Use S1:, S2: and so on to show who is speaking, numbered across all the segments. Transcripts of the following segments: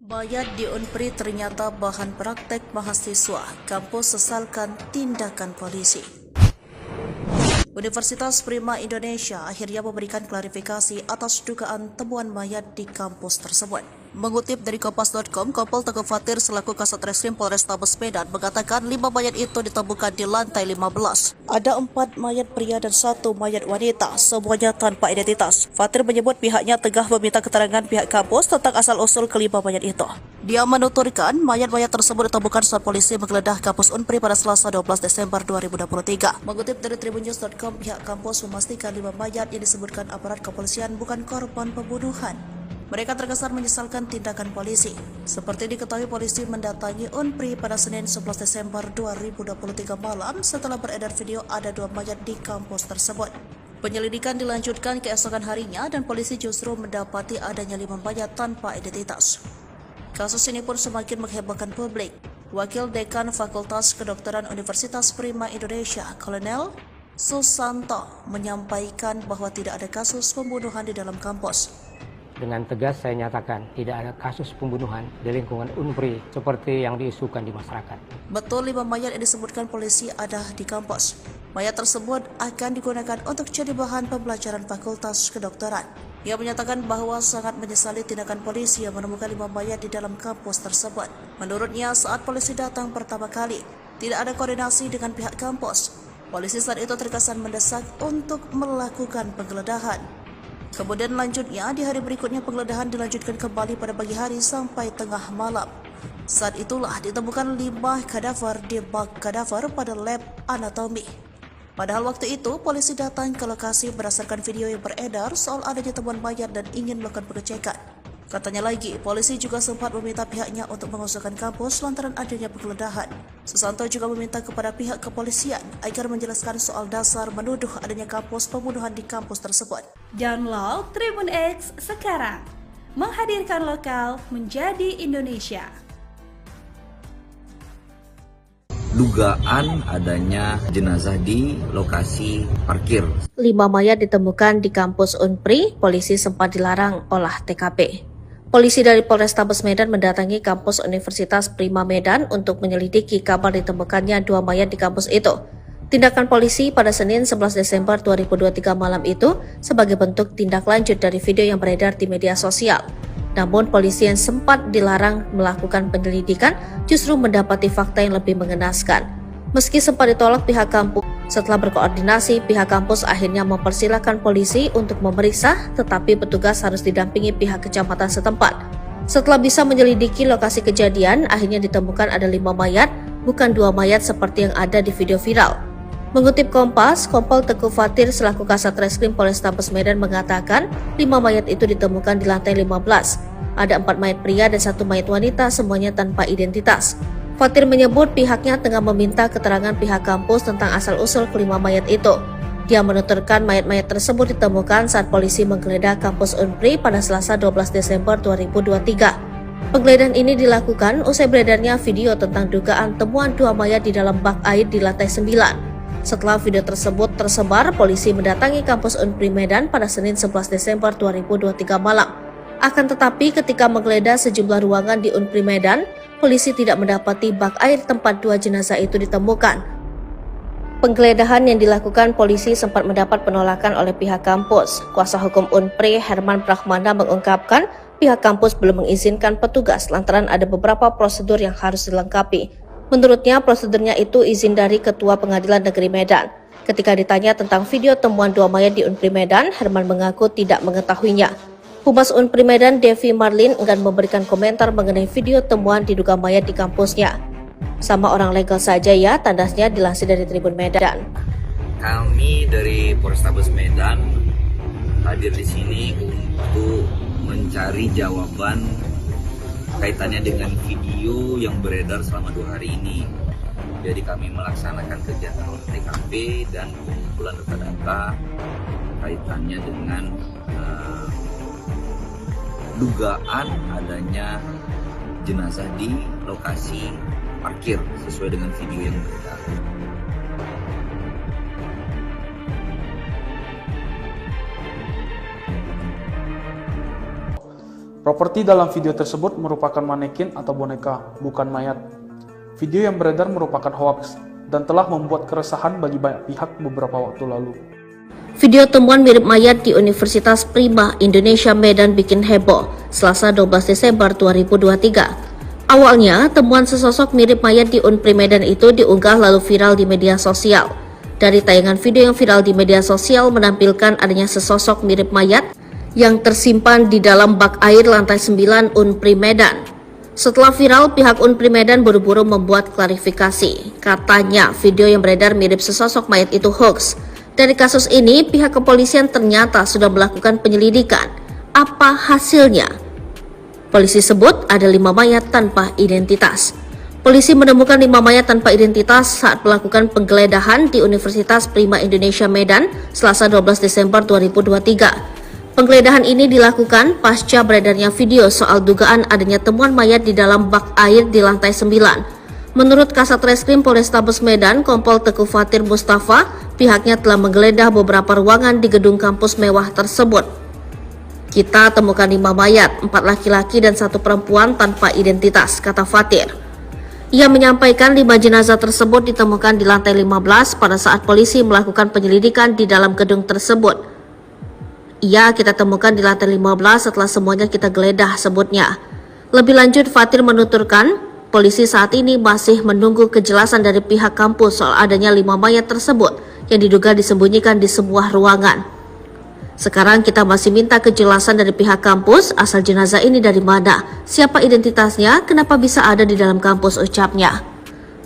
S1: Mayat di Unpri ternyata bahan praktek mahasiswa, kampus sesalkan tindakan polisi. Universitas Prima Indonesia akhirnya memberikan klarifikasi atas dugaan temuan mayat di kampus tersebut. Mengutip dari Kompas.com, Kompol Teguh Fatir selaku Kasatreskrim Polrestabes Medan mengatakan 5 mayat itu ditemukan di lantai 15. Ada 4 mayat pria dan 1 mayat wanita, semuanya tanpa identitas. Fatir menyebut pihaknya tengah meminta keterangan pihak kampus tentang asal-usul kelima mayat itu. Dia menuturkan mayat-mayat tersebut ditemukan saat polisi menggeledah kampus Unpri pada Selasa 12 Desember 2023. Mengutip dari tribunnews.com, pihak kampus memastikan 5 mayat yang disebutkan aparat kepolisian bukan korban pembunuhan. Mereka terkesan menyesalkan tindakan polisi. Seperti diketahui, polisi mendatangi Unpri pada Senin 11 Desember 2023 malam setelah beredar video ada 2 mayat di kampus tersebut. Penyelidikan dilanjutkan keesokan harinya dan polisi justru mendapati adanya 5 mayat tanpa identitas. Kasus ini pun semakin menghebohkan publik. Wakil Dekan Fakultas Kedokteran Universitas Prima Indonesia, Kolonel Susanto, menyampaikan bahwa tidak ada kasus pembunuhan di dalam kampus.
S2: Dengan tegas saya nyatakan tidak ada kasus pembunuhan di lingkungan Unpri seperti yang diisukan di masyarakat.
S1: Betul 5 mayat yang disebutkan polisi ada di kampus. Mayat tersebut akan digunakan untuk jadi bahan pembelajaran Fakultas Kedokteran. Ia menyatakan bahwa sangat menyesali tindakan polisi yang menemukan 5 mayat di dalam kampus tersebut. Menurutnya, saat polisi datang pertama kali, tidak ada koordinasi dengan pihak kampus. Polisi saat itu terkesan mendesak untuk melakukan penggeledahan. Kemudian lanjutnya, di hari berikutnya penggeledahan dilanjutkan kembali pada pagi hari sampai tengah malam. Saat itulah ditemukan 5 kadaver di bak kadaver pada lab anatomi. Padahal waktu itu, polisi datang ke lokasi berdasarkan video yang beredar soal adanya temuan mayat dan ingin melakukan pengecekan. Katanya lagi, polisi juga sempat meminta pihaknya untuk mengusulkan kampus lantaran adanya penggeledahan. Susanto juga meminta kepada pihak kepolisian agar menjelaskan soal dasar menuduh adanya kampus pembunuhan di kampus tersebut.
S3: Download Tribun X sekarang, menghadirkan lokal menjadi Indonesia.
S4: Dugaan adanya jenazah di lokasi parkir.
S5: 5 mayat ditemukan di kampus Unpri, polisi sempat dilarang olah TKP. Polisi dari Polrestabes Medan mendatangi kampus Universitas Prima Medan untuk menyelidiki kabar ditemukannya 2 mayat di kampus itu. Tindakan polisi pada Senin 11 Desember 2023 malam itu sebagai bentuk tindak lanjut dari video yang beredar di media sosial. Namun polisi yang sempat dilarang melakukan penyelidikan justru mendapati fakta yang lebih mengenaskan. Meski sempat ditolak pihak kampus, setelah berkoordinasi, pihak kampus akhirnya mempersilahkan polisi untuk memeriksa, tetapi petugas harus didampingi pihak kecamatan setempat. Setelah bisa menyelidiki lokasi kejadian, akhirnya ditemukan ada 5 mayat, bukan 2 mayat seperti yang ada di video viral. Mengutip Kompas, Kompol Teguh Fatir selaku Kasatreskrim Polrestabes Medan mengatakan 5 mayat itu ditemukan di lantai 15. Ada 4 mayat pria dan 1 mayat wanita, semuanya tanpa identitas. Fatir menyebut pihaknya tengah meminta keterangan pihak kampus tentang asal-usul kelima mayat itu. Dia menuturkan mayat-mayat tersebut ditemukan saat polisi menggeledah kampus Unpri pada Selasa 12 Desember 2023. Penggeledahan ini dilakukan usai beredarnya video tentang dugaan temuan 2 mayat di dalam bak air di lantai 9. Setelah video tersebut tersebar, polisi mendatangi kampus Unpri Medan pada Senin 11 Desember 2023 malam. Akan tetapi ketika menggeledah sejumlah ruangan di Unpri Medan, polisi tidak mendapati bak air tempat 2 jenazah itu ditemukan. Penggeledahan yang dilakukan polisi sempat mendapat penolakan oleh pihak kampus. Kuasa hukum Unpri, Herman Prahmana, mengungkapkan pihak kampus belum mengizinkan petugas lantaran ada beberapa prosedur yang harus dilengkapi. Menurutnya, prosedurnya itu izin dari Ketua Pengadilan Negeri Medan. Ketika ditanya tentang video temuan 2 mayat di Unpri Medan, Herman mengaku tidak mengetahuinya. Humas Unpri Medan, Devi Marlin, enggan memberikan komentar mengenai video temuan diduga mayat di kampusnya. Sama orang legal saja ya, tandasnya dilansir dari Tribun Medan.
S4: Kami dari Polrestabes Medan hadir di sini untuk mencari jawaban kaitannya dengan video yang beredar selama 2 hari ini. Jadi kami melaksanakan kegiatan olah TKP dan pengumpulan data-data kaitannya dengan dugaan adanya jenazah di lokasi parkir sesuai dengan video yang beredar.
S6: Properti dalam video tersebut merupakan manekin atau boneka, bukan mayat. Video yang beredar merupakan hoaks dan telah membuat keresahan bagi banyak pihak beberapa waktu lalu.
S5: Video temuan mirip mayat di Universitas Prima Indonesia Medan bikin heboh Selasa 12 Desember 2023. Awalnya, temuan sesosok mirip mayat di Unpri Medan itu diunggah lalu viral di media sosial. Dari tayangan video yang viral di media sosial menampilkan adanya sesosok mirip mayat yang tersimpan di dalam bak air lantai 9 Unpri Medan. Setelah viral, pihak Unpri Medan buru-buru membuat klarifikasi. Katanya, video yang beredar mirip sesosok mayat itu hoax. Dari kasus ini, pihak kepolisian ternyata sudah melakukan penyelidikan. Apa hasilnya? Polisi sebut ada 5 mayat tanpa identitas. Polisi menemukan 5 mayat tanpa identitas saat melakukan penggeledahan di Universitas Prima Indonesia Medan, Selasa 12 Desember 2023. Penggeledahan ini dilakukan pasca beredarnya video soal dugaan adanya temuan mayat di dalam bak air di lantai 9. Menurut Kasat Reskrim Polrestabes Medan, Kompol Teguh Fatir Mustafa, pihaknya telah menggeledah beberapa ruangan di gedung kampus mewah tersebut. Kita temukan 5 mayat, 4 laki-laki dan 1 perempuan tanpa identitas, kata Fatir. Ia menyampaikan 5 jenazah tersebut ditemukan di lantai 15 pada saat polisi melakukan penyelidikan di dalam gedung tersebut. Kita temukan di lantai 15 setelah semuanya kita geledah, sebutnya. Lebih lanjut, Fatir menuturkan, polisi saat ini masih menunggu kejelasan dari pihak kampus soal adanya 5 mayat tersebut yang diduga disembunyikan di sebuah ruangan. Sekarang kita masih minta kejelasan dari pihak kampus, asal jenazah ini dari mana, siapa identitasnya, kenapa bisa ada di dalam kampus, ucapnya.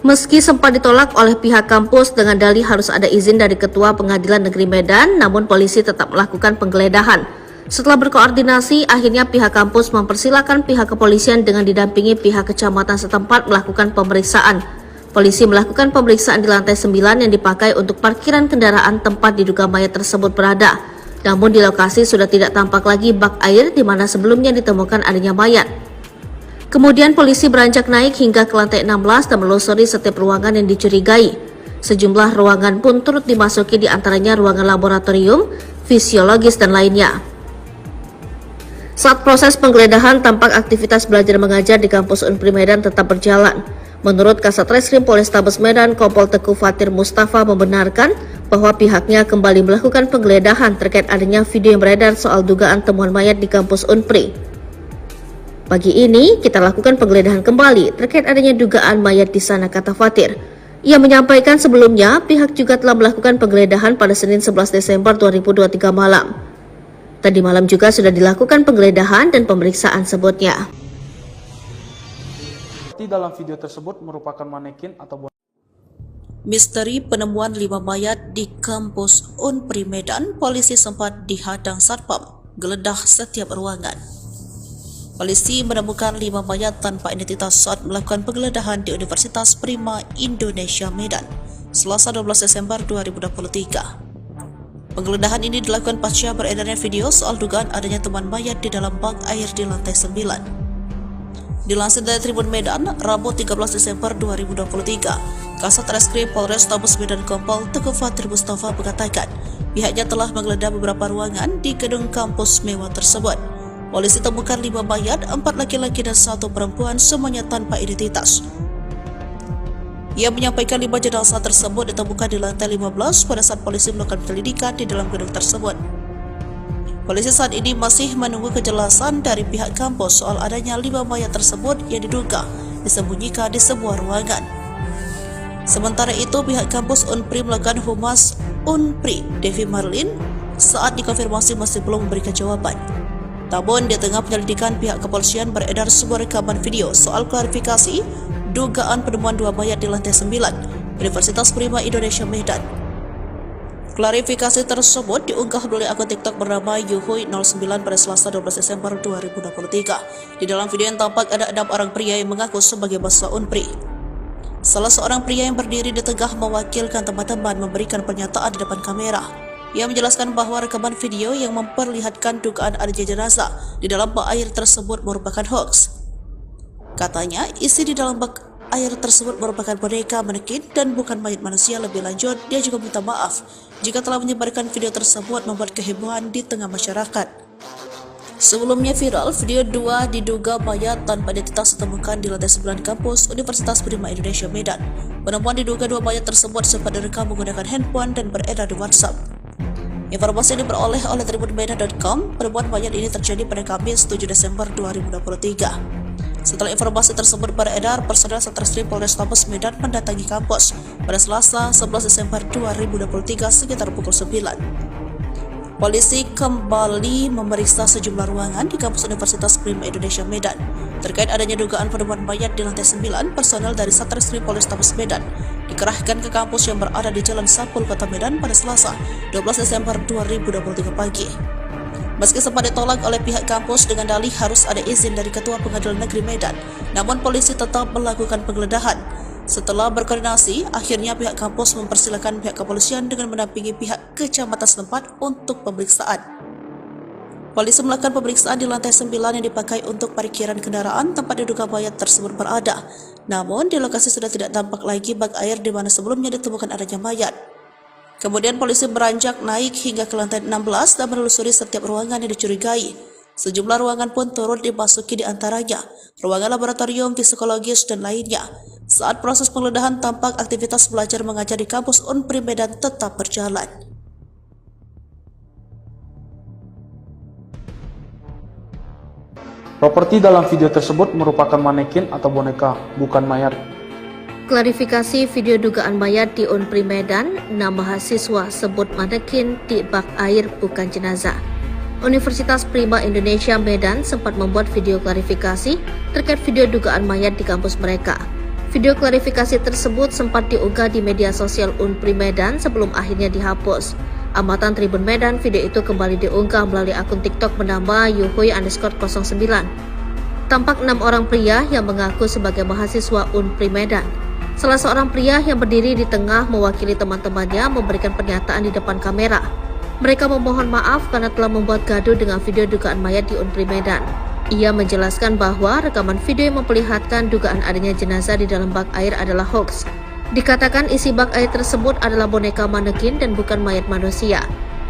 S5: Meski sempat ditolak oleh pihak kampus dengan dalih harus ada izin dari Ketua Pengadilan Negeri Medan, namun polisi tetap melakukan penggeledahan. Setelah berkoordinasi, akhirnya pihak kampus mempersilakan pihak kepolisian dengan didampingi pihak kecamatan setempat melakukan pemeriksaan. Polisi melakukan pemeriksaan di lantai 9 yang dipakai untuk parkiran kendaraan tempat diduga mayat tersebut berada. Namun di lokasi sudah tidak tampak lagi bak air di mana sebelumnya ditemukan adanya mayat. Kemudian polisi beranjak naik hingga ke lantai 16 dan menelusuri setiap ruangan yang dicurigai. Sejumlah ruangan pun turut dimasuki, di antaranya ruangan laboratorium, fisiologis dan lainnya. Saat proses penggeledahan, tampak aktivitas belajar mengajar di kampus Unpri Medan tetap berjalan. Menurut Kasat Reskrim Polrestabes Medan, Kompol Teguh Fatir Mustafa membenarkan bahwa pihaknya kembali melakukan penggeledahan terkait adanya video yang beredar soal dugaan temuan mayat di kampus Unpri. Pagi ini, kita lakukan penggeledahan kembali terkait adanya dugaan mayat di sana, kata Fatir. Ia menyampaikan sebelumnya, pihak juga telah melakukan penggeledahan pada Senin 11 Desember 2023 malam. Tadi malam juga sudah dilakukan penggeledahan dan pemeriksaan, sebutnya.
S6: Dalam video tersebut merupakan manekin atau
S1: Misteri penemuan 5 mayat di kampus Unpri Medan, polisi sempat dihadang satpam, geledah setiap ruangan. Polisi menemukan 5 mayat tanpa identitas saat melakukan penggeledahan di Universitas Prima Indonesia Medan, Selasa 12 Desember 2023. Penggeledahan ini dilakukan pasca beredarnya video soal dugaan adanya temuan mayat di dalam bak air di lantai 9. Dilansir dari Tribun Medan, Rabu 13 Desember 2023, Kasat Reskrim Polrestabes Medan Kompol Teguh Fatir Mustafa mengatakan pihaknya telah menggeledah beberapa ruangan di gedung kampus mewah tersebut. Polisi temukan 5 mayat, 4 laki-laki dan 1 perempuan, semuanya tanpa identitas. Ia menyampaikan 5 jenazah tersebut ditemukan di lantai 15 pada saat polisi melakukan penyelidikan di dalam gedung tersebut. Polisi saat ini masih menunggu kejelasan dari pihak kampus soal adanya 5 mayat tersebut yang diduga disembunyikan di sebuah ruangan. Sementara itu, pihak kampus Unpri melakukan Humas Unpri, Devi Marlin, saat dikonfirmasi masih belum memberikan jawaban. Namun, di tengah penyelidikan, pihak kepolisian beredar sebuah rekaman video soal klarifikasi dugaan penemuan 2 mayat di lantai 9 Universitas Prima Indonesia Medan. Klarifikasi tersebut diunggah melalui akun TikTok bernama Yuhui09 pada Selasa 12 Desember 2023. Di dalam video yang tampak ada 6 orang pria yang mengaku sebagai mahasiswa Unpri. Salah seorang pria yang berdiri di tengah mewakilkan teman-teman memberikan pernyataan di depan kamera. Ia menjelaskan bahwa rekaman video yang memperlihatkan dugaan adanya jenazah di dalam bak air tersebut merupakan hoax. Katanya, isi di dalam bak air tersebut merupakan boneka manekin dan bukan mayat manusia. Lebih lanjut, dia juga minta maaf jika telah menyebarkan video tersebut membuat kehebohan di tengah masyarakat. Sebelumnya viral, video dua diduga mayat tanpa identitas ditemukan di lantai 9 kampus Universitas Prima Indonesia Medan. Penemuan diduga dua mayat tersebut sempat direkam menggunakan handphone dan beredar di WhatsApp. Informasi ini diperoleh oleh tribunmedan.com. Penemuan mayat ini terjadi pada Kamis 7 Desember 2023. Setelah informasi tersebut beredar, personel Satreskrim Polrestabes Medan mendatangi kampus pada Selasa 11 Desember 2023 sekitar pukul 9. Polisi kembali memeriksa sejumlah ruangan di kampus Universitas Prima Indonesia Medan. Terkait adanya dugaan penemuan mayat di lantai 9, personel dari Satreskrim Polrestabes Medan dikerahkan ke kampus yang berada di Jalan Sampul, Kota Medan pada Selasa 12 Desember 2023 pagi. Meski sempat ditolak oleh pihak kampus dengan dalih harus ada izin dari Ketua Pengadilan Negeri Medan, namun polisi tetap melakukan penggeledahan. Setelah berkoordinasi, akhirnya pihak kampus mempersilakan pihak kepolisian dengan mendampingi pihak kecamatan setempat untuk pemeriksaan. Polisi melakukan pemeriksaan di lantai 9 yang dipakai untuk parkiran kendaraan tempat diduga mayat tersebut berada. Namun, di lokasi sudah tidak tampak lagi bak air di mana sebelumnya ditemukan adanya mayat. Kemudian polisi beranjak naik hingga ke lantai 16 dan menelusuri setiap ruangan yang dicurigai. Sejumlah ruangan pun turut dimasuki di antaranya, ruangan laboratorium psikologis dan lainnya. Saat proses penggeledahan tampak aktivitas belajar mengajar di kampus Unpri Medan tetap berjalan.
S6: Properti dalam video tersebut merupakan manekin atau boneka, bukan mayat.
S5: Klarifikasi video dugaan mayat di Unpri Medan, 6 mahasiswa sebut manekin di bak air bukan jenazah. Universitas Prima Indonesia Medan sempat membuat video klarifikasi terkait video dugaan mayat di kampus mereka. Video klarifikasi tersebut sempat diunggah di media sosial Unpri Medan sebelum akhirnya dihapus. Amatan Tribun Medan, video itu kembali diunggah melalui akun TikTok bernama yuhui_09. Tampak 6 orang pria yang mengaku sebagai mahasiswa Unpri Medan. Salah seorang pria yang berdiri di tengah mewakili teman-temannya memberikan pernyataan di depan kamera. Mereka memohon maaf karena telah membuat gaduh dengan video dugaan mayat di Unpri Medan. Ia menjelaskan bahwa rekaman video yang memperlihatkan dugaan adanya jenazah di dalam bak air adalah hoax. Dikatakan isi bak air tersebut adalah boneka manekin dan bukan mayat manusia.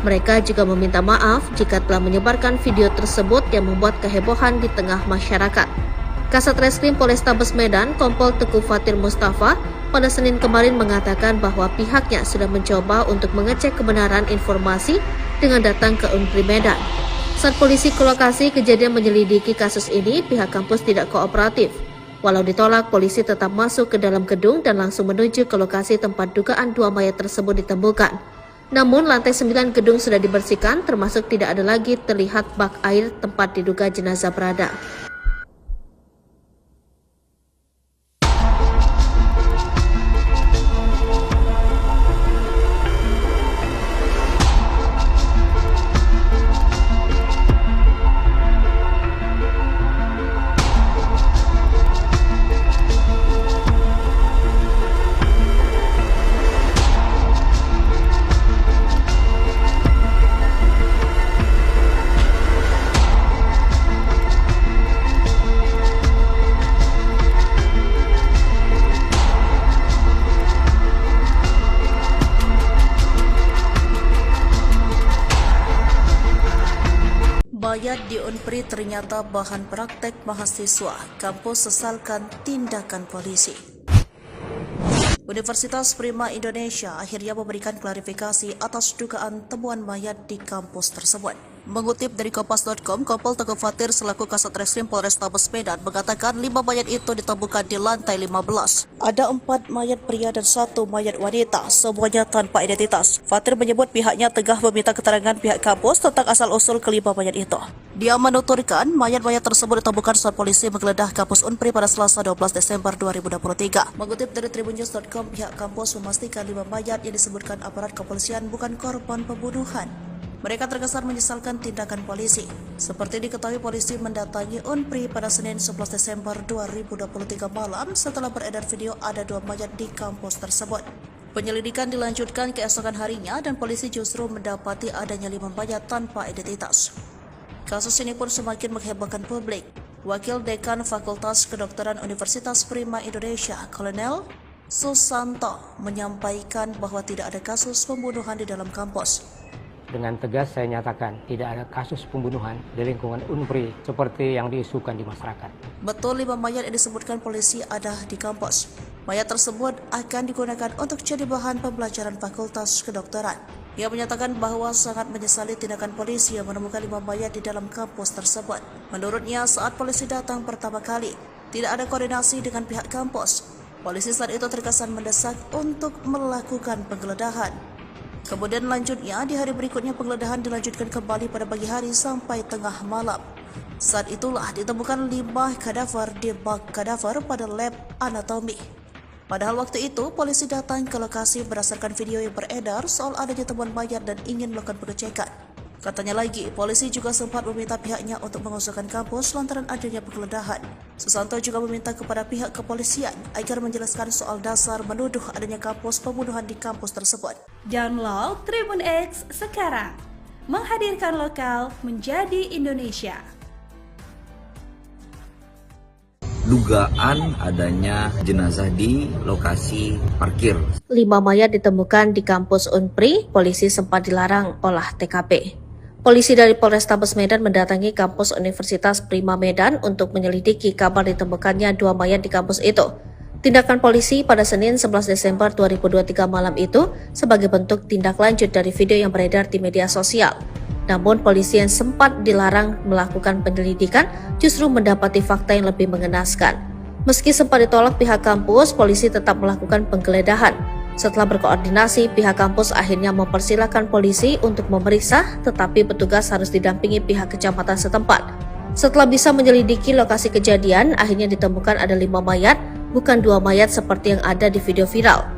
S5: Mereka juga meminta maaf jika telah menyebarkan video tersebut yang membuat kehebohan di tengah masyarakat. Kasat Reskrim Polrestabes Medan, Kompol Teguh Fatir Mustafa, pada Senin kemarin mengatakan bahwa pihaknya sudah mencoba untuk mengecek kebenaran informasi dengan datang ke Unpri Medan. Saat polisi ke lokasi kejadian menyelidiki kasus ini, pihak kampus tidak kooperatif. Walau ditolak, polisi tetap masuk ke dalam gedung dan langsung menuju ke lokasi tempat dugaan 2 mayat tersebut ditemukan. Namun, lantai 9 gedung sudah dibersihkan, termasuk tidak ada lagi terlihat bak air tempat diduga jenazah berada.
S1: Mayat di Unpri ternyata bahan praktek mahasiswa, kampus sesalkan tindakan polisi. Universitas Prima Indonesia akhirnya memberikan klarifikasi atas dugaan temuan mayat di kampus tersebut. Mengutip dari Kompas.com, Kompol Teguh Fatir selaku Kasat Reskrim Polrestabes Medan mengatakan 5 mayat itu ditemukan di lantai 15. Ada 4 mayat pria dan 1 mayat wanita, semuanya tanpa identitas. Fatir menyebut pihaknya tengah meminta keterangan pihak kampus tentang asal-usul kelima mayat itu. Dia menuturkan mayat-mayat tersebut ditemukan saat polisi menggeledah kampus Unpri pada Selasa 12 Desember 2023. Mengutip dari tribunnews.com, pihak kampus memastikan 5 mayat yang disebutkan aparat kepolisian bukan korban pembunuhan. Mereka terkesan menyesalkan tindakan polisi. Seperti diketahui, polisi mendatangi Unpri pada Senin 11 Desember 2023 malam setelah beredar video ada 2 mayat di kampus tersebut. Penyelidikan dilanjutkan keesokan harinya dan polisi justru mendapati adanya 5 mayat tanpa identitas. Kasus ini pun semakin menghebohkan publik. Wakil Dekan Fakultas Kedokteran Universitas Prima Indonesia, Kolonel Susanto, menyampaikan bahwa tidak ada kasus pembunuhan di dalam kampus.
S2: Dengan tegas saya nyatakan tidak ada kasus pembunuhan di lingkungan UNPRI seperti yang diisukan di masyarakat.
S1: Betul 5 mayat yang disebutkan polisi ada di kampus. Mayat tersebut akan digunakan untuk jadi bahan pembelajaran Fakultas Kedokteran. Ia menyatakan bahwa sangat menyesali tindakan polisi yang menemukan 5 mayat di dalam kampus tersebut. Menurutnya saat polisi datang pertama kali, tidak ada koordinasi dengan pihak kampus. Polisi saat itu terkesan mendesak untuk melakukan penggeledahan. Kemudian lanjutnya di hari berikutnya penggeledahan dilanjutkan kembali pada pagi hari sampai tengah malam. Saat itulah ditemukan 5 kadaver di bak kadaver pada lab anatomi. Padahal waktu itu polisi datang ke lokasi berdasarkan video yang beredar soal adanya temuan mayat dan ingin melakukan pengecekan. Katanya lagi, polisi juga sempat meminta pihaknya untuk mengusulkan kampus lantaran adanya penggeledahan. Susanto juga meminta kepada pihak kepolisian agar menjelaskan soal dasar menuduh adanya kampus pembunuhan di kampus tersebut.
S3: Download Tribun X sekarang, menghadirkan lokal menjadi Indonesia.
S4: Dugaan adanya jenazah di lokasi parkir.
S5: 5 mayat ditemukan di kampus UNPRI, polisi sempat dilarang olah TKP. Polisi dari Polrestabes Medan mendatangi kampus Universitas Prima Medan untuk menyelidiki kabar ditemukannya 2 mayat di kampus itu. Tindakan polisi pada Senin 11 Desember 2023 malam itu sebagai bentuk tindak lanjut dari video yang beredar di media sosial. Namun polisi yang sempat dilarang melakukan penyelidikan justru mendapati fakta yang lebih mengenaskan. Meski sempat ditolak pihak kampus, polisi tetap melakukan penggeledahan. Setelah berkoordinasi, pihak kampus akhirnya mempersilahkan polisi untuk memeriksa, tetapi petugas harus didampingi pihak kecamatan setempat. Setelah bisa menyelidiki lokasi kejadian, akhirnya ditemukan ada 5 mayat, bukan 2 mayat seperti yang ada di video viral.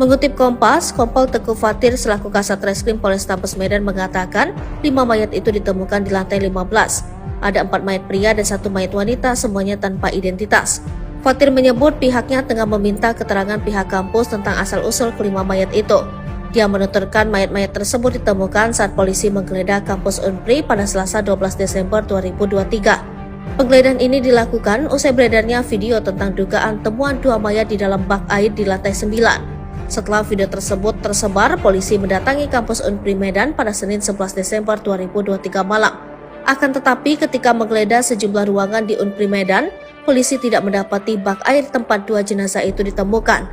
S5: Mengutip Kompas, Kompol Teguh Fatir selaku Kasat Reskrim Polrestabes Medan mengatakan 5 mayat itu ditemukan di lantai 15. Ada 4 mayat pria dan 1 mayat wanita, semuanya tanpa identitas. Fatir menyebut pihaknya tengah meminta keterangan pihak kampus tentang asal-usul kelima mayat itu. Dia menuturkan mayat-mayat tersebut ditemukan saat polisi menggeledah kampus UNPRI pada Selasa 12 Desember 2023. Penggeledahan ini dilakukan usai beredarnya video tentang dugaan temuan 2 mayat di dalam bak air di lantai 9. Setelah video tersebut tersebar, polisi mendatangi kampus UNPRI Medan pada Senin 11 Desember 2023 malam. Akan tetapi ketika menggeledah sejumlah ruangan di UNPRI Medan, polisi tidak mendapati bak air tempat 2 jenazah itu ditemukan.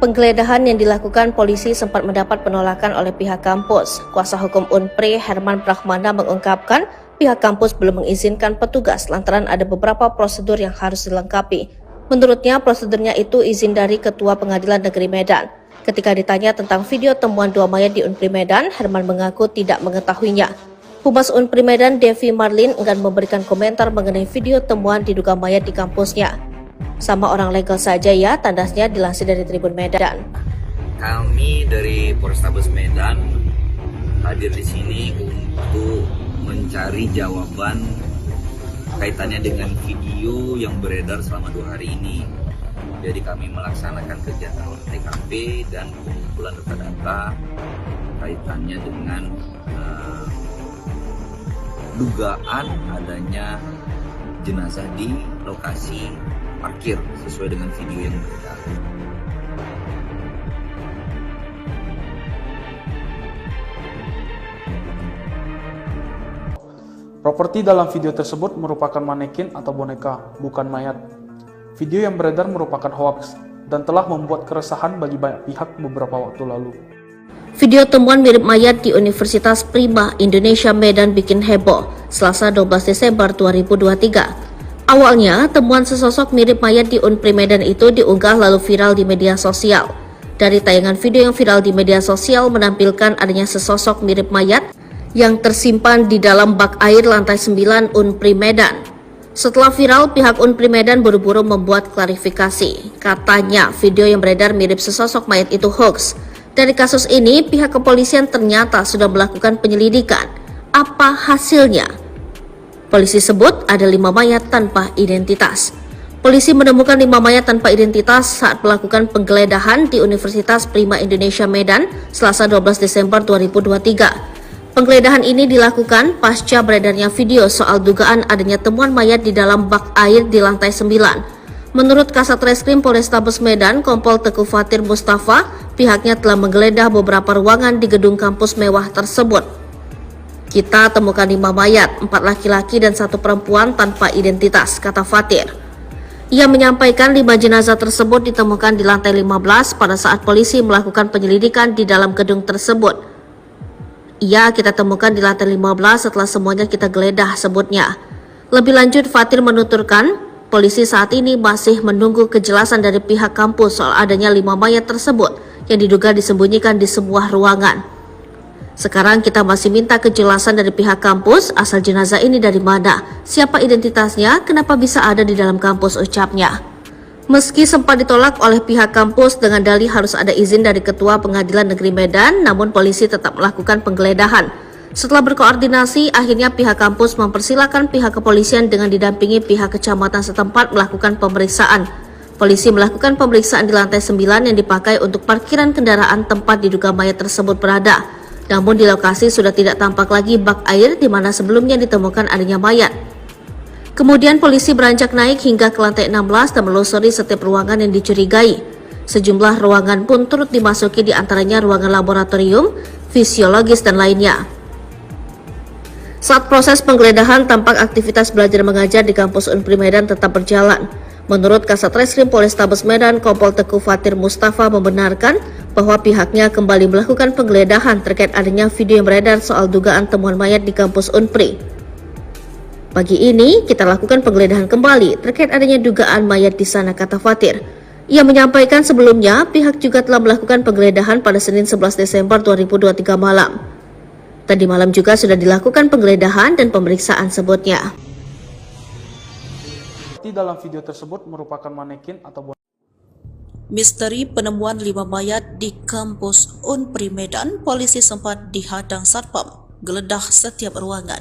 S5: Penggeledahan yang dilakukan polisi sempat mendapat penolakan oleh pihak kampus. Kuasa hukum UNPRI Herman Brahmana mengungkapkan pihak kampus belum mengizinkan petugas lantaran ada beberapa prosedur yang harus dilengkapi. Menurutnya prosedurnya itu izin dari Ketua Pengadilan Negeri Medan. Ketika ditanya tentang video temuan 2 mayat di UNPRI Medan, Herman mengaku tidak mengetahuinya. Humas UNPRI Medan Devi Marlin enggan memberikan komentar mengenai video temuan diduga mayat di kampusnya. Sama orang legal saja ya, tandasnya dilansir dari Tribun Medan.
S4: Kami dari Polrestabes Medan hadir di sini untuk mencari jawaban kaitannya dengan video yang beredar selama 2 hari ini. Jadi kami melaksanakan kegiatan olah TKP dan pengumpulan data-data kaitannya dengan dugaan adanya jenazah di lokasi parkir sesuai dengan video yang beredar.
S6: Properti dalam video tersebut merupakan manekin atau boneka, bukan mayat. Video yang beredar merupakan hoaks dan telah membuat keresahan bagi banyak pihak beberapa waktu lalu.
S5: Video temuan mirip mayat di Universitas Prima Indonesia Medan bikin heboh Selasa 12 Desember 2023. Awalnya, temuan sesosok mirip mayat di UNPRI Medan itu diunggah lalu viral di media sosial. Dari tayangan video yang viral di media sosial menampilkan adanya sesosok mirip mayat yang tersimpan di dalam bak air lantai 9 UNPRI Medan. Setelah viral, pihak UNPRI Medan buru-buru membuat klarifikasi. Katanya, video yang beredar mirip sesosok mayat itu hoax. Dari kasus ini, pihak kepolisian ternyata sudah melakukan penyelidikan. Apa hasilnya? Polisi sebut ada 5 mayat tanpa identitas. Polisi menemukan 5 mayat tanpa identitas saat melakukan penggeledahan di Universitas Prima Indonesia Medan, Selasa 12 Desember 2023. Penggeledahan ini dilakukan pasca beredarnya video soal dugaan adanya temuan mayat di dalam bak air di lantai 9. Menurut Kasat Reskrim Polrestabes Medan, Kompol Teguh Fatir Mustafa, pihaknya telah menggeledah beberapa ruangan di gedung kampus mewah tersebut. Kita temukan 5 mayat, 4 laki-laki dan 1 perempuan tanpa identitas, kata Fatir. Ia menyampaikan 5 jenazah tersebut ditemukan di lantai 15 pada saat polisi melakukan penyelidikan di dalam gedung tersebut. Iya, kita temukan di lantai 15 setelah semuanya kita geledah, sebutnya. Lebih lanjut, Fatir menuturkan, polisi saat ini masih menunggu kejelasan dari pihak kampus soal adanya 5 mayat tersebut yang diduga disembunyikan di sebuah ruangan. Sekarang kita masih minta kejelasan dari pihak kampus, asal jenazah ini dari mana, siapa identitasnya, kenapa bisa ada di dalam kampus, ucapnya. Meski sempat ditolak oleh pihak kampus dengan dalih harus ada izin dari Ketua Pengadilan Negeri Medan, namun polisi tetap melakukan penggeledahan. Setelah berkoordinasi, akhirnya pihak kampus mempersilakan pihak kepolisian dengan didampingi pihak kecamatan setempat melakukan pemeriksaan. Polisi melakukan pemeriksaan di lantai 9 yang dipakai untuk parkiran kendaraan tempat diduga mayat tersebut berada. Namun di lokasi sudah tidak tampak lagi bak air di mana sebelumnya ditemukan adanya mayat. Kemudian polisi beranjak naik hingga ke lantai 16 dan menelusuri setiap ruangan yang dicurigai. Sejumlah ruangan pun turut dimasuki, di antaranya ruangan laboratorium, fisiologis dan lainnya. Saat proses penggeledahan, tampak aktivitas belajar mengajar di kampus Unpri Medan tetap berjalan. Menurut Kasat Reskrim Polrestabes Medan, Kompol Teguh Fatir Mustafa membenarkan bahwa pihaknya kembali melakukan penggeledahan terkait adanya video yang beredar soal dugaan temuan mayat di kampus Unpri. Pagi ini, kita lakukan penggeledahan kembali terkait adanya dugaan mayat di sana, kata Fatir. Ia menyampaikan sebelumnya, pihak juga telah melakukan penggeledahan pada Senin 11 Desember 2023 malam. Tadi malam juga sudah dilakukan penggeledahan dan pemeriksaan, sebutnya.
S6: Di dalam video tersebut merupakan manekin atau
S1: Misteri penemuan 5 mayat di kampus Unpri Medan, polisi sempat dihadang satpam, geledah setiap ruangan.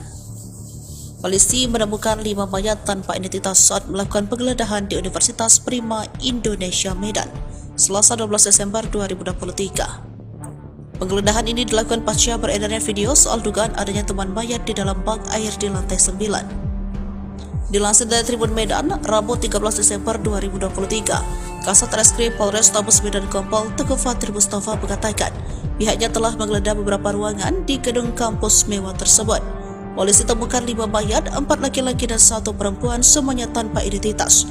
S1: Polisi menemukan 5 mayat tanpa identitas saat melakukan penggeledahan di Universitas Prima Indonesia Medan, Selasa 12 Desember 2023. Penggeledahan ini dilakukan pasca beredarnya video soal dugaan adanya temuan mayat di dalam bak air di lantai 9. Dilansir dari Tribun Medan, Rabu 13 Desember 2023, Kasat Reskrim Polrestabes Medan Kompol Teguh Fatir Mustafa mengatakan pihaknya telah menggeledah beberapa ruangan di gedung kampus mewah tersebut. Polisi temukan 5 mayat, 4 laki-laki dan 1 perempuan, semuanya tanpa identitas.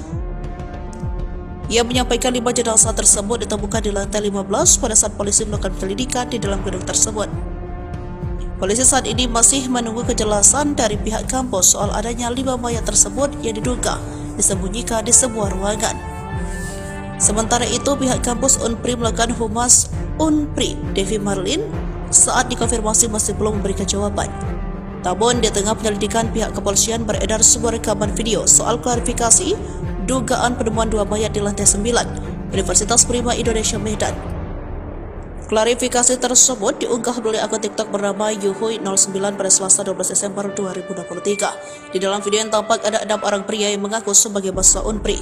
S1: Ia menyampaikan 5 jenazah tersebut ditemukan di lantai 15 pada saat polisi melakukan penyelidikan di dalam gedung tersebut. Polisi saat ini masih menunggu kejelasan dari pihak kampus soal adanya 5 mayat tersebut yang diduga disembunyikan di sebuah ruangan. Sementara itu, pihak kampus Unpri melakukan Humas Unpri, Devi Marlin, saat dikonfirmasi masih belum memberikan jawaban. Namun, di tengah penyelidikan, pihak kepolisian beredar sebuah rekaman video soal klarifikasi dugaan penemuan 2 mayat di lantai 9 Universitas Prima Indonesia Medan. Klarifikasi tersebut diunggah melalui akun TikTok bernama Yuhui09 pada Selasa 12 Desember 2023. Di dalam video yang tampak ada 6 orang pria yang mengaku sebagai mahasiswa Unpri.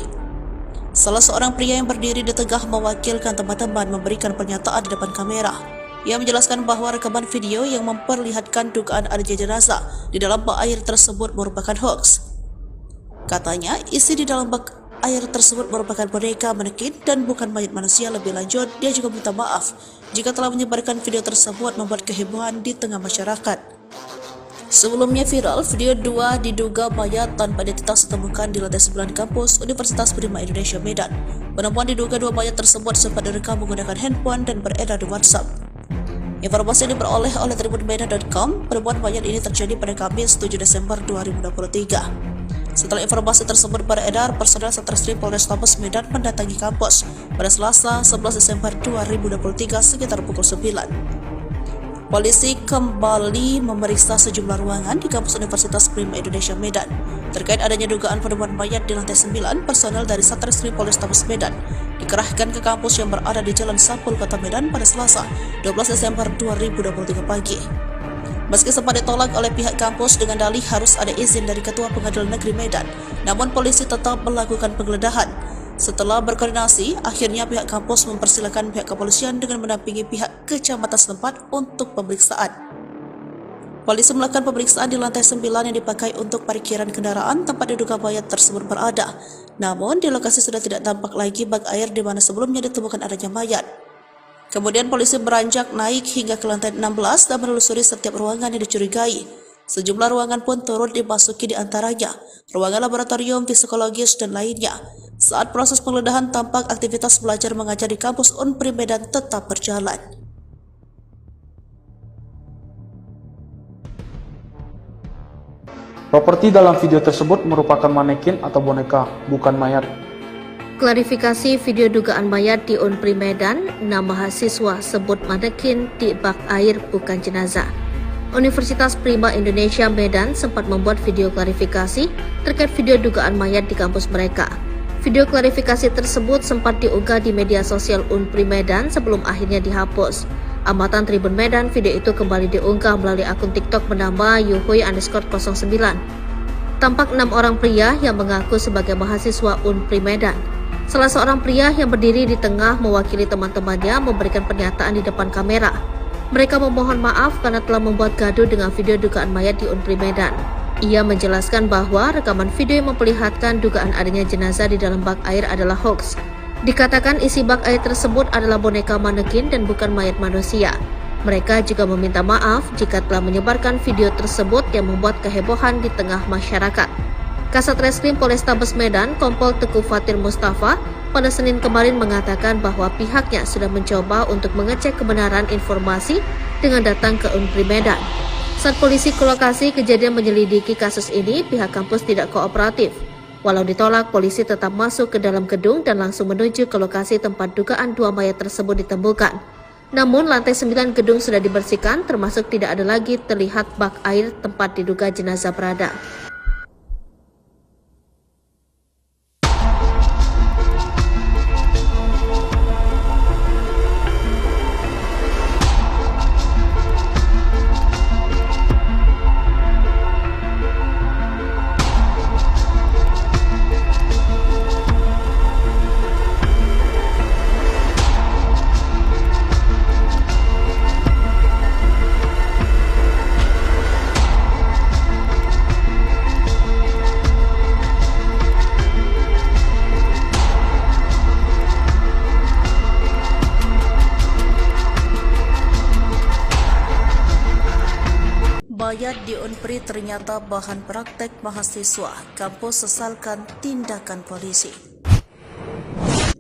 S1: Salah seorang pria yang berdiri di tengah mewakilkan teman-teman memberikan pernyataan di depan kamera. Ia menjelaskan bahwa rekaman video yang memperlihatkan dugaan adanya jenazah di dalam bak air tersebut merupakan hoax. Katanya, isi di dalam bak air tersebut merupakan boneka manekin dan bukan mayat manusia. Lebih lanjut, dia juga minta maaf jika telah menyebarkan video tersebut membuat kehebohan di tengah masyarakat. Sebelumnya viral, video 2 diduga mayat tanpa identitas ditemukan di lantai 9 kampus Universitas Prima Indonesia Medan. Penemuan diduga 2 mayat tersebut sempat direkam menggunakan handphone dan beredar di WhatsApp. Informasi ini diperoleh oleh tribunmedan.com. Penemuan mayat ini terjadi pada Kamis 7 Desember 2023. Setelah informasi tersebut beredar, personel Satreskrim Polrestabes Medan mendatangi kampus pada Selasa 11 Desember 2023 sekitar pukul 9. Polisi kembali memeriksa sejumlah ruangan di kampus Universitas Prima Indonesia Medan. Terkait adanya dugaan penemuan mayat di lantai 9, personel dari Satreskrim Polrestabes Medan dikerahkan ke kampus yang berada di Jalan Sampul, Kota Medan pada Selasa 12 Desember 2023 pagi. Meski sempat ditolak oleh pihak kampus dengan dalih harus ada izin dari Ketua Pengadilan Negeri Medan, namun polisi tetap melakukan penggeledahan. Setelah berkoordinasi, akhirnya pihak kampus mempersilakan pihak kepolisian dengan mendampingi pihak kecamatan setempat untuk pemeriksaan. Polisi melakukan pemeriksaan di lantai 9 yang dipakai untuk parkiran kendaraan tempat diduga mayat tersebut berada. Namun, di lokasi sudah tidak tampak lagi bak air di mana sebelumnya ditemukan adanya mayat. Kemudian polisi beranjak naik hingga ke lantai 16 dan menelusuri setiap ruangan yang dicurigai. Sejumlah ruangan pun turut dimasuki di antaranya, ruangan laboratorium, psikologis, dan lainnya. Saat proses penggeledahan tampak aktivitas belajar mengajar di kampus Unpri Medan tetap berjalan.
S6: Properti dalam video tersebut merupakan manekin atau boneka, bukan mayat.
S5: Klarifikasi video dugaan mayat di Unpri Medan, 6 mahasiswa sebut manekin di bak air bukan jenazah. Universitas Prima Indonesia Medan sempat membuat video klarifikasi terkait video dugaan mayat di kampus mereka. Video klarifikasi tersebut sempat diunggah di media sosial Unpri Medan sebelum akhirnya dihapus. Amatan Tribun Medan, video itu kembali diunggah melalui akun TikTok bernama yuhui_09. Tampak 6 orang pria yang mengaku sebagai mahasiswa Unpri Medan. Salah seorang pria yang berdiri di tengah mewakili teman-temannya memberikan pernyataan di depan kamera. Mereka memohon maaf karena telah membuat gaduh dengan video dugaan mayat di Unpri Medan. Ia menjelaskan bahwa rekaman video yang memperlihatkan dugaan adanya jenazah di dalam bak air adalah hoax. Dikatakan isi bak air tersebut adalah boneka manekin dan bukan mayat manusia. Mereka juga meminta maaf jika telah menyebarkan video tersebut yang membuat kehebohan di tengah masyarakat. Kasat Reskrim Polrestabes Medan, Kompol Teguh Fatir Mustafa, pada Senin kemarin mengatakan bahwa pihaknya sudah mencoba untuk mengecek kebenaran informasi dengan datang ke Unpri Medan. Saat polisi ke lokasi kejadian menyelidiki kasus ini, pihak kampus tidak kooperatif. Walau ditolak, polisi tetap masuk ke dalam gedung dan langsung menuju ke lokasi tempat dugaan 2 mayat tersebut ditemukan. Namun, lantai 9 gedung sudah dibersihkan, termasuk tidak ada lagi terlihat bak air tempat diduga jenazah berada.
S1: Mayat di Unpri ternyata bahan praktek mahasiswa, kampus sesalkan tindakan polisi.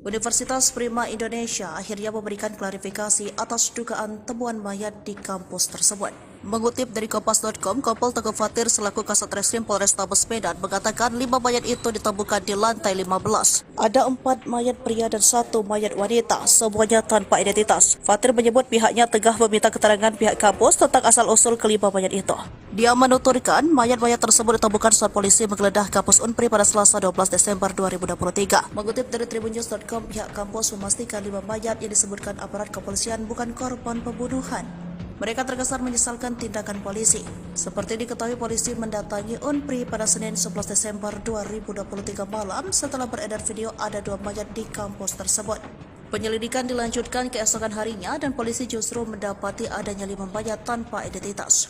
S1: Universitas Prima Indonesia akhirnya memberikan klarifikasi atas dugaan temuan mayat di kampus tersebut. Mengutip dari Kompas.com, Kompol Teguh Fatir selaku Kasat Reskrim Polrestabes Medan mengatakan 5 mayat itu ditemukan di lantai 15. Ada 4 mayat pria dan 1 mayat wanita, semuanya tanpa identitas. Fatir menyebut pihaknya tengah meminta keterangan pihak kampus tentang asal-usul kelima mayat itu. Dia menuturkan mayat-mayat tersebut ditemukan saat polisi menggeledah kampus Unpri pada Selasa 12 Desember 2023. Mengutip dari tribunnews.com, pihak kampus memastikan 5 mayat yang disebutkan aparat kepolisian bukan korban pembunuhan. Mereka terkesan menyesalkan tindakan polisi. Seperti diketahui, polisi mendatangi Unpri pada Senin 11 Desember 2023 malam setelah beredar video ada 2 mayat di kampus tersebut. Penyelidikan dilanjutkan keesokan harinya dan polisi justru mendapati adanya 5 mayat tanpa identitas.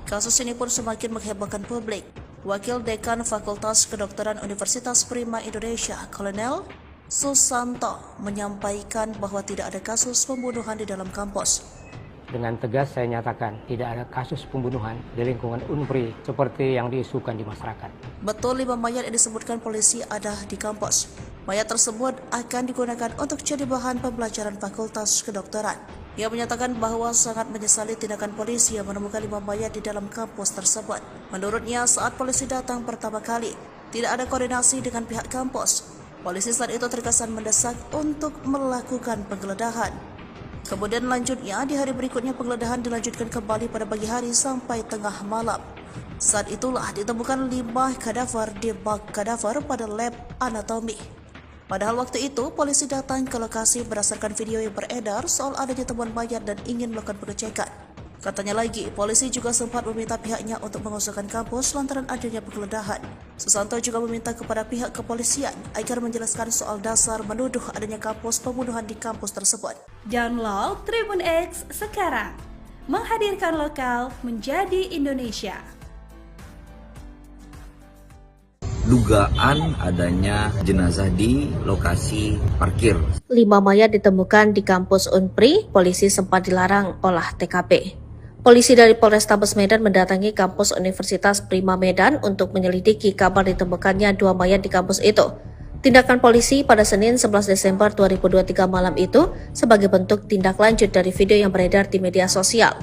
S1: Kasus ini pun semakin menghebohkan publik. Wakil Dekan Fakultas Kedokteran Universitas Prima Indonesia, Kolonel Susanto, menyampaikan bahwa tidak ada kasus pembunuhan di dalam kampus.
S2: Dengan tegas saya nyatakan tidak ada kasus pembunuhan di lingkungan Unpri seperti yang diisukan di masyarakat.
S1: Betul 5 mayat yang disebutkan polisi ada di kampus. Mayat tersebut akan digunakan untuk jadi bahan pembelajaran Fakultas Kedokteran. Ia menyatakan bahwa sangat menyesali tindakan polisi yang menemukan 5 mayat di dalam kampus tersebut. Menurutnya, saat polisi datang pertama kali, tidak ada koordinasi dengan pihak kampus. Polisi saat itu terkesan mendesak untuk melakukan penggeledahan. Kemudian lanjutnya, di hari berikutnya penggeledahan dilanjutkan kembali pada pagi hari sampai tengah malam. Saat itulah ditemukan 5 kadaver di bak kadaver pada lab anatomi. Padahal waktu itu, polisi datang ke lokasi berdasarkan video yang beredar soal adanya temuan mayat dan ingin melakukan pengecekan. Katanya lagi, polisi juga sempat meminta pihaknya untuk mengusulkan kampus lantaran adanya penggeledahan. Susanto juga meminta kepada pihak kepolisian agar menjelaskan soal dasar menuduh adanya kampus pembunuhan di kampus tersebut.
S3: Download Tribun X sekarang. menghadirkan lokal menjadi Indonesia.
S4: Dugaan adanya jenazah di lokasi parkir.
S5: 5 mayat ditemukan di kampus Unpri, polisi sempat dilarang olah TKP. Polisi dari Polrestabes Medan mendatangi kampus Universitas Prima Medan untuk menyelidiki kabar ditemukannya 2 mayat di kampus itu. Tindakan polisi pada Senin 11 Desember 2023 malam itu sebagai bentuk tindak lanjut dari video yang beredar di media sosial.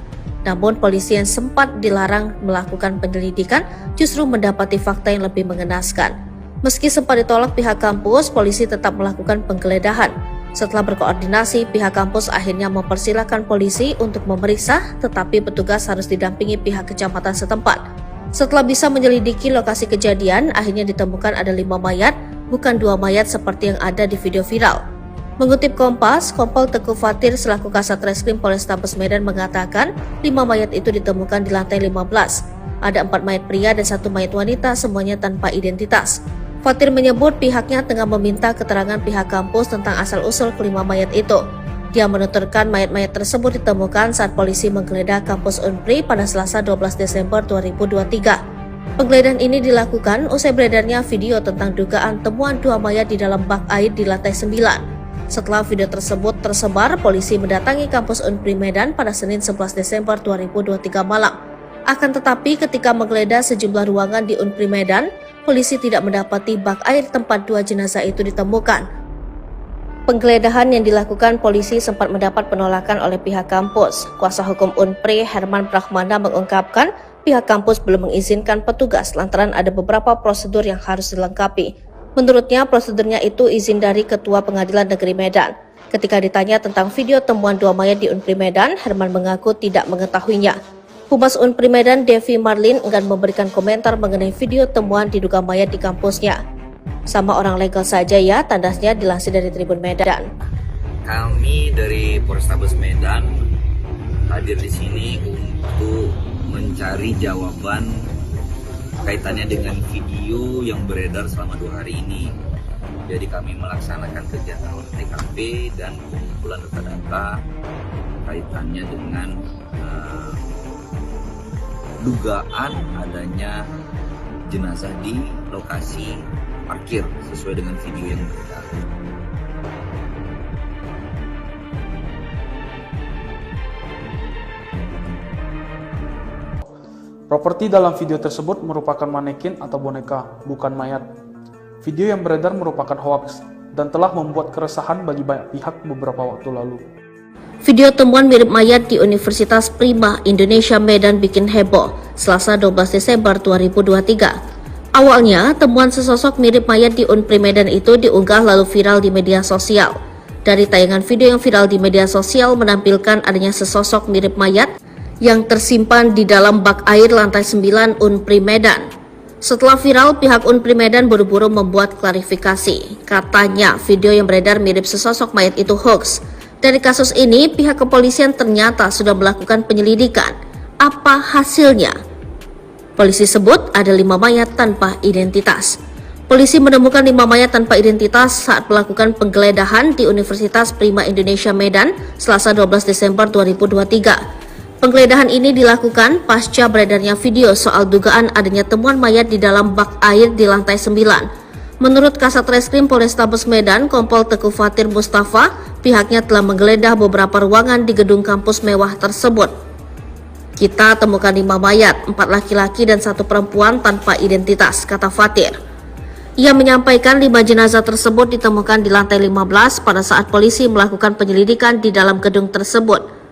S5: Namun polisi yang sempat dilarang melakukan penyelidikan justru mendapati fakta yang lebih mengenaskan. Meski sempat ditolak pihak kampus, polisi tetap melakukan penggeledahan. Setelah berkoordinasi, pihak kampus akhirnya mempersilahkan polisi untuk memeriksa, tetapi petugas harus didampingi pihak kecamatan setempat. Setelah bisa menyelidiki lokasi kejadian, akhirnya ditemukan ada 5 mayat, bukan 2 mayat seperti yang ada di video viral. Mengutip Kompas, Kompol Teguh Fatir selaku Kasat Reskrim Polrestabes Medan mengatakan 5 mayat itu ditemukan di lantai 15. Ada 4 mayat pria dan 1 mayat wanita, semuanya tanpa identitas. Fatir menyebut pihaknya tengah meminta keterangan pihak kampus tentang asal-usul kelima mayat itu. Dia menuturkan mayat-mayat tersebut ditemukan saat polisi menggeledah kampus Unpri pada Selasa 12 Desember 2023. Penggeledahan ini dilakukan usai beredarnya video tentang dugaan temuan 2 mayat di dalam bak air di lantai 9. Setelah video tersebut tersebar, polisi mendatangi kampus Unpri Medan pada Senin 11 Desember 2023 malam. Akan tetapi ketika menggeledah sejumlah ruangan di Unpri Medan, polisi tidak mendapati bak air tempat 2 jenazah itu ditemukan. Penggeledahan yang dilakukan polisi sempat mendapat penolakan oleh pihak kampus. Kuasa hukum Unpri, Herman Prahmana, mengungkapkan pihak kampus belum mengizinkan petugas lantaran ada beberapa prosedur yang harus dilengkapi. Menurutnya, prosedurnya itu izin dari Ketua Pengadilan Negeri Medan. Ketika ditanya tentang video temuan 2 mayat di Unpri Medan, Herman mengaku tidak mengetahuinya. Humas Unpri Medan, Devi Marlin, enggan memberikan komentar mengenai video temuan diduga mayat di kampusnya. Sama orang legal saja ya, tandasnya dilansir dari Tribun Medan.
S4: Kami dari Polrestabes Medan hadir di sini untuk mencari jawaban kaitannya dengan video yang beredar selama 2 hari ini. Jadi kami melaksanakan kegiatan olah TKP dan pengumpulan data-data kaitannya dengan dugaan adanya jenazah di lokasi parkir sesuai dengan video yang beredar.
S6: Properti dalam video tersebut merupakan manekin atau boneka, bukan mayat. Video yang beredar merupakan hoaks dan telah membuat keresahan bagi banyak pihak beberapa waktu lalu.
S5: Video temuan mirip mayat di Universitas Prima Indonesia Medan bikin heboh Selasa 12 Desember 2023. Awalnya, temuan sesosok mirip mayat di Unpri Medan itu diunggah lalu viral di media sosial. Dari tayangan video yang viral di media sosial menampilkan adanya sesosok mirip mayat yang tersimpan di dalam bak air lantai 9 Unpri Medan. Setelah viral, pihak Unpri Medan buru-buru membuat klarifikasi. Katanya, video yang beredar mirip sesosok mayat itu hoax. Dari kasus ini, pihak kepolisian ternyata sudah melakukan penyelidikan. Apa hasilnya? Polisi sebut ada 5 mayat tanpa identitas. Polisi menemukan 5 mayat tanpa identitas saat melakukan penggeledahan di Universitas Prima Indonesia Medan, Selasa 12 Desember 2023. Penggeledahan ini dilakukan pasca beredarnya video soal dugaan adanya temuan mayat di dalam bak air di lantai 9. Menurut Kasat Reskrim Polrestabes Medan, Kompol Teguh Fatir Mustafa, pihaknya telah menggeledah beberapa ruangan di gedung kampus mewah tersebut. Kita temukan 5 mayat, 4 laki-laki dan 1 perempuan tanpa identitas, kata Fatir. Ia menyampaikan 5 jenazah tersebut ditemukan di lantai 15 pada saat polisi melakukan penyelidikan di dalam gedung tersebut.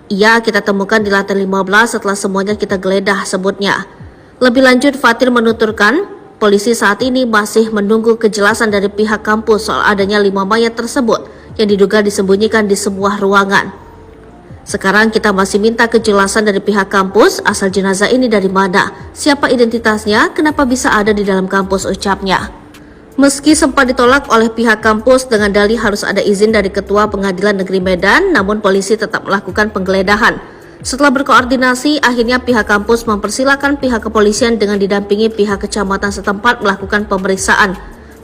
S5: Iya, kita temukan di lantai 15 setelah semuanya kita geledah, sebutnya. Lebih lanjut, Fatir menuturkan, polisi saat ini masih menunggu kejelasan dari pihak kampus soal adanya 5 mayat tersebut yang diduga disembunyikan di sebuah ruangan. Sekarang kita masih minta kejelasan dari pihak kampus, asal jenazah ini dari mana, siapa identitasnya, kenapa bisa ada di dalam kampus, ucapnya. Meski sempat ditolak oleh pihak kampus dengan dalih harus ada izin dari Ketua Pengadilan Negeri Medan, namun polisi tetap melakukan penggeledahan. Setelah berkoordinasi, akhirnya pihak kampus mempersilahkan pihak kepolisian dengan didampingi pihak kecamatan setempat melakukan pemeriksaan.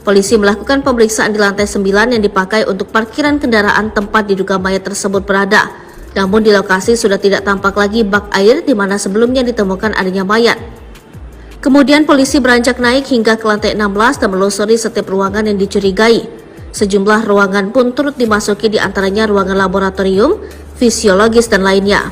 S5: Polisi melakukan pemeriksaan di lantai 9 yang dipakai untuk parkiran kendaraan tempat diduga mayat tersebut berada. Namun di lokasi sudah tidak tampak lagi bak air di mana sebelumnya ditemukan adanya mayat. Kemudian polisi beranjak naik hingga ke lantai 16 dan menelusuri setiap ruangan yang dicurigai. Sejumlah ruangan pun turut dimasuki, di antaranya ruangan laboratorium, fisiologis, dan lainnya.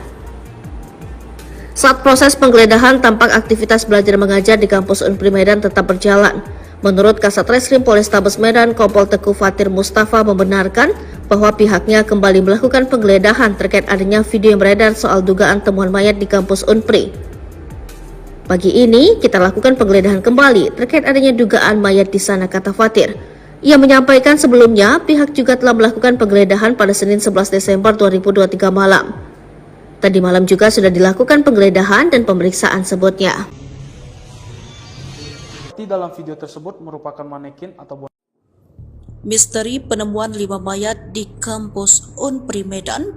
S5: Saat proses penggeledahan, tampak aktivitas belajar mengajar di kampus Unpri Medan tetap berjalan. Menurut Kasat Reskrim Polrestabes Medan, Kompol Teguh Fatir Mustafa membenarkan bahwa pihaknya kembali melakukan penggeledahan terkait adanya video yang beredar soal dugaan temuan mayat di kampus Unpri. Pagi ini, kita lakukan penggeledahan kembali terkait adanya dugaan mayat di sana, kata Fatir. Ia menyampaikan sebelumnya, pihak juga telah melakukan penggeledahan pada Senin 11 Desember 2023 malam. Tadi malam juga sudah dilakukan penggeledahan dan pemeriksaan sebutnya.
S6: Di dalam video tersebut merupakan manekin atau
S1: Misteri penemuan 5 mayat di kampus Unpri Medan.